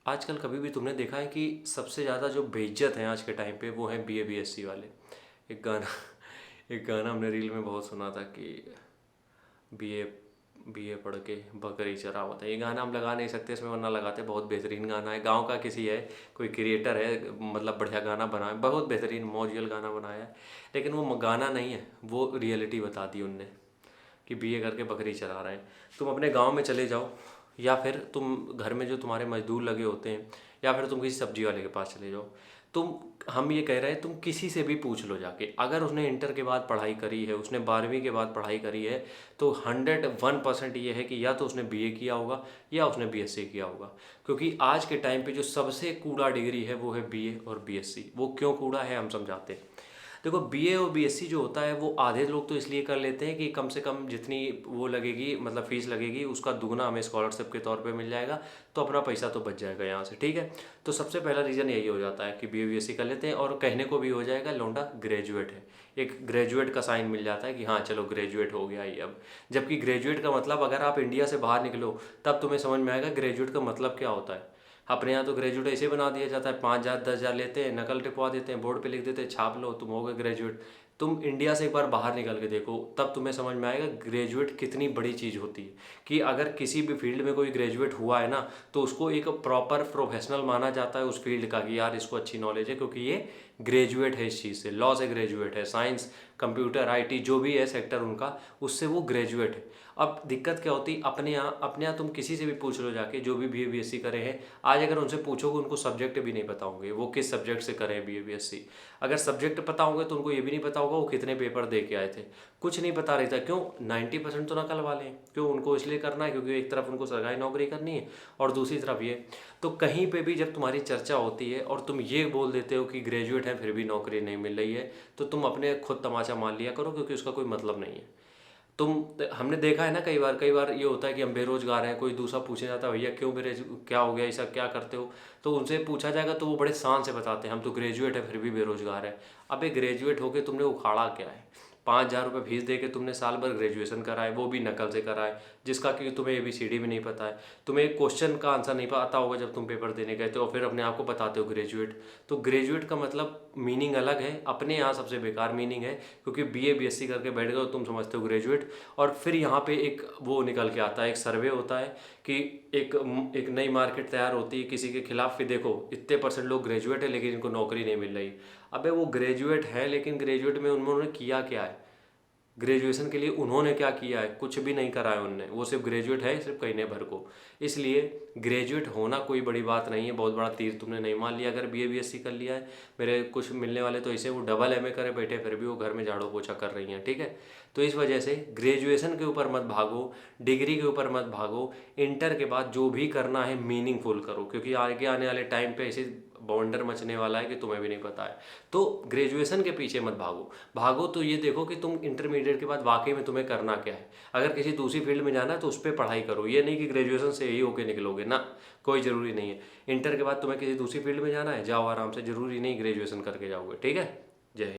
आजकल कभी भी तुमने देखा है कि सबसे ज़्यादा जो बेइज्जत हैं आज के टाइम पे वो हैं बीए बीएससी वाले। एक गाना एक गाना हमने रील में बहुत सुना था कि बीए बीए पढ़ के बकरी चरा होता है। ये गाना हम लगा नहीं सकते इसमें, वरना लगाते। बहुत बेहतरीन गाना है, गांव का किसी है, कोई क्रिएटर है, मतलब बढ़िया गाना बनाया, बहुत बेहतरीन मौजियल गाना बनाया है। लेकिन वो गाना नहीं है, वो रियलिटी बता दी उनने कि बीए करके बकरी चरा रहे हैं। तुम अपने गांव में चले जाओ, या फिर तुम घर में जो तुम्हारे मजदूर लगे होते हैं, या फिर तुम किसी सब्जी वाले के पास चले जाओ। तुम हम ये कह रहे हैं, तुम किसी से भी पूछ लो जाके, अगर उसने इंटर के बाद पढ़ाई करी है, उसने 12वीं के बाद पढ़ाई करी है, तो 101% ये है कि या तो उसने बीए किया होगा या उसने बीएससी किया होगा। क्योंकि आज के टाइम पे जो सबसे कूड़ा डिग्री है वो है बीए और बीएससी। वो क्यों कूड़ा है हम समझाते हैं। देखो, बीए और बीएससी जो होता है वो आधे लोग तो इसलिए कर लेते हैं कि कम से कम जितनी वो लगेगी, मतलब फीस लगेगी, उसका दुगना हमें स्कॉलरशिप के तौर पे मिल जाएगा, तो अपना पैसा तो बच जाएगा यहाँ से। ठीक है, तो सबसे पहला रीज़न यही हो जाता है कि बीए बीएससी कर लेते हैं, और कहने को भी हो जाएगा लौंडा ग्रेजुएट है, एक ग्रेजुएट का साइन मिल जाता है कि हाँ चलो ग्रेजुएट हो गया ये अब। जबकि ग्रेजुएट का मतलब, अगर आप इंडिया से बाहर निकलो तब तुम्हें समझ में आएगा ग्रेजुएट का मतलब क्या होता है। अपने यहाँ तो ग्रेजुएट ऐसे बना दिया जाता है, 5,000 10,000 लेते हैं, नकल टिपवा देते हैं, बोर्ड पे लिख देते हैं, छाप लो तुम हो गए ग्रेजुएट। तुम इंडिया से एक बार बाहर निकल के देखो, तब तुम्हें समझ में आएगा ग्रेजुएट कितनी बड़ी चीज़ होती है। कि अगर किसी भी फील्ड में कोई ग्रेजुएट हुआ है ना, तो उसको एक प्रॉपर प्रोफेशनल माना जाता है उस फील्ड का, कि यार इसको अच्छी नॉलेज है क्योंकि ये ग्रेजुएट है इस चीज़ से, लॉ से ग्रेजुएट है, साइंस कंप्यूटर आईटी जो भी है सेक्टर उनका, उससे वो ग्रेजुएट है। अब दिक्कत क्या होती, अपने यहाँ तुम किसी से भी पूछ लो जाके, जो भी बीए बीएससी करे हैं, आज अगर उनसे पूछोगे उनको सब्जेक्ट भी नहीं पता होंगे वो किस सब्जेक्ट से करें बीए बीएससी। अगर सब्जेक्ट पता होंगे तो उनको ये भी नहीं पता होगा वो कितने पेपर दे के आए थे। कुछ नहीं पता रहता। क्यों? 90% तो नकल वाले हैं। क्यों? उनको इसलिए करना है क्योंकि एक तरफ उनको सरकारी नौकरी करनी है और दूसरी तरफ ये। तो कहीं पे भी जब तुम्हारी चर्चा होती है और तुम ये बोल देते हो कि ग्रेजुएट हैं फिर भी नौकरी नहीं मिल रही है, तो तुम अपने खुद तमाचा मान लिया करो, क्योंकि उसका कोई मतलब नहीं है। तुम हमने देखा है ना, कई बार ये होता है कि हम बेरोजगार हैं, कोई दूसरा पूछने जाता है भैया क्यों बेरोज क्या हो गया, ऐसा क्या करते हो, तो उनसे पूछा जाएगा तो वो बड़े शान से बताते हैं हम तो ग्रेजुएट है फिर भी बेरोजगार है। अबे ग्रेजुएट होके तुमने उखाड़ा क्या है? 5,000 रुपये फीस दे के तुमने साल भर ग्रेजुएशन करा है, वो भी नकल से करा है, जिसका कि तुम्हें ABCD भी नहीं पता है। तुम्हें एक क्वेश्चन का आंसर नहीं पता होगा जब तुम पेपर देने गए थे, और फिर अपने आप को बताते हो ग्रेजुएट। तो ग्रेजुएट का मतलब मीनिंग अलग है, अपने यहाँ सबसे बेकार मीनिंग है। क्योंकि बीए बीएससी करके बैठ गए हो तुम समझते हो ग्रेजुएट। और फिर यहाँ पे एक वो निकल के आता है, एक सर्वे होता है कि एक एक नई मार्केट तैयार होती है किसी के खिलाफ, कि देखो इतने परसेंट लोग ग्रेजुएट है लेकिन इनको नौकरी नहीं मिल रही। अबे वो ग्रेजुएट है, लेकिन ग्रेजुएट में उन्होंने किया क्या है? ग्रेजुएशन के लिए उन्होंने क्या किया है? कुछ भी नहीं करा है उनने। वो सिर्फ ग्रेजुएट है, सिर्फ कहने भर को। इसलिए ग्रेजुएट होना कोई बड़ी बात नहीं है, बहुत बड़ा तीर तुमने नहीं मान लिया अगर बीए बीएससी कर लिया है। मेरे कुछ मिलने वाले तो ऐसे वो डबल एमए करे बैठे फिर भी वो घर में झाड़ू पोछा कर रही हैं। ठीक है, तो इस वजह से ग्रेजुएशन के ऊपर मत भागो, डिग्री के ऊपर मत भागो। इंटर के बाद जो भी करना है मीनिंगफुल करो, क्योंकि आगे आने वाले टाइम पे ऐसे बवंडर मचने वाला है कि तुम्हें भी नहीं पता है। तो ग्रेजुएशन के पीछे मत भागो। भागो तो ये देखो कि तुम इंटरमीडिएट के बाद वाकई में तुम्हें करना क्या है। अगर किसी दूसरी फील्ड में जाना है तो उस पर पढ़ाई करो, ये नहीं कि ग्रेजुएशन से यही होके निकलोगे ना। कोई ज़रूरी नहीं है। इंटर के बाद तुम्हें किसी दूसरी फील्ड में जाना है, जाओ आराम से, ज़रूरी नहीं ग्रेजुएशन करके जाओगे। ठीक है।